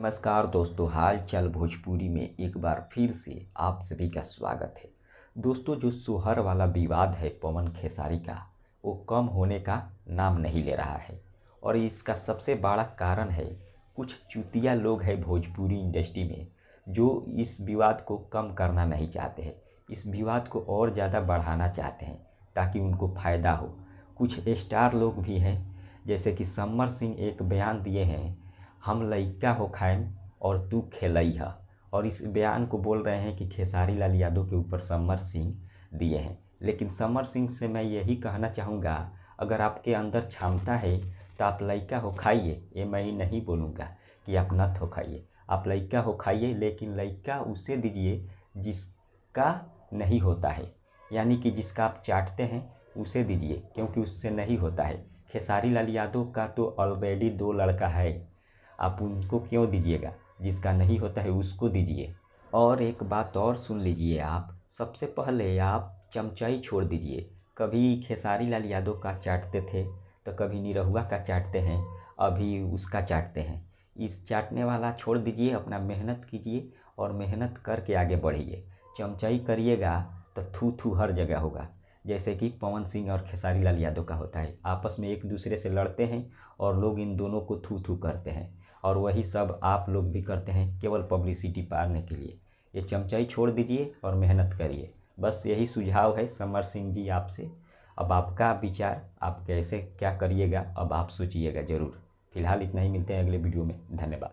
नमस्कार दोस्तों, हाल चाल भोजपुरी में एक बार फिर से आप सभी का स्वागत है। दोस्तों, जो सोहर वाला विवाद है पवन खेसारी का, वो कम होने का नाम नहीं ले रहा है। और इसका सबसे बड़ा कारण है कुछ चुतिया लोग हैं भोजपुरी इंडस्ट्री में, जो इस विवाद को कम करना नहीं चाहते हैं। इस विवाद को और ज़्यादा बढ़ाना चाहते हैं ताकि उनको फ़ायदा हो। कुछ स्टार लोग भी हैं, जैसे कि समर सिंह एक बयान दिए हैं, हम लइका हो खाएम और तू खेलई है। और इस बयान को बोल रहे हैं कि खेसारी लाल यादव के ऊपर समर सिंह दिए हैं। लेकिन समर सिंह से मैं यही कहना चाहूँगा, अगर आपके अंदर क्षमता है तो आप लइका हो खाइए। ये मैं नहीं बोलूँगा कि आप नत हो खाइए, आप लइका हो खाइए, लेकिन लइका उसे दीजिए जिसका नहीं होता है। यानी कि जिसका आप चाटते हैं उसे दीजिए, क्योंकि उससे नहीं होता है। खेसारी लाल यादव का तो ऑलरेडी 2 लड़का है, आप उनको क्यों दीजिएगा? जिसका नहीं होता है उसको दीजिए। और एक बात और सुन लीजिए, आप सबसे पहले आप चमचाई छोड़ दीजिए। कभी खेसारी लाल यादव का चाटते थे तो कभी निरहुआ का चाटते हैं, अभी उसका चाटते हैं। इस चाटने वाला छोड़ दीजिए, अपना मेहनत कीजिए और मेहनत करके आगे बढ़िए। चमचाई करिएगा तो थू थू हर जगह होगा, जैसे कि पवन सिंह और खेसारी लाल यादव का होता है। आपस में एक दूसरे से लड़ते हैं और लोग इन दोनों को थू थू करते हैं, और वही सब आप लोग भी करते हैं केवल पब्लिसिटी पाने के लिए। ये चमचाई छोड़ दीजिए और मेहनत करिए। बस यही सुझाव है समर सिंह जी आपसे। अब आपका विचार, आप कैसे क्या करिएगा अब आप सोचिएगा ज़रूर। फिलहाल इतना ही, मिलते हैं अगले वीडियो में। धन्यवाद।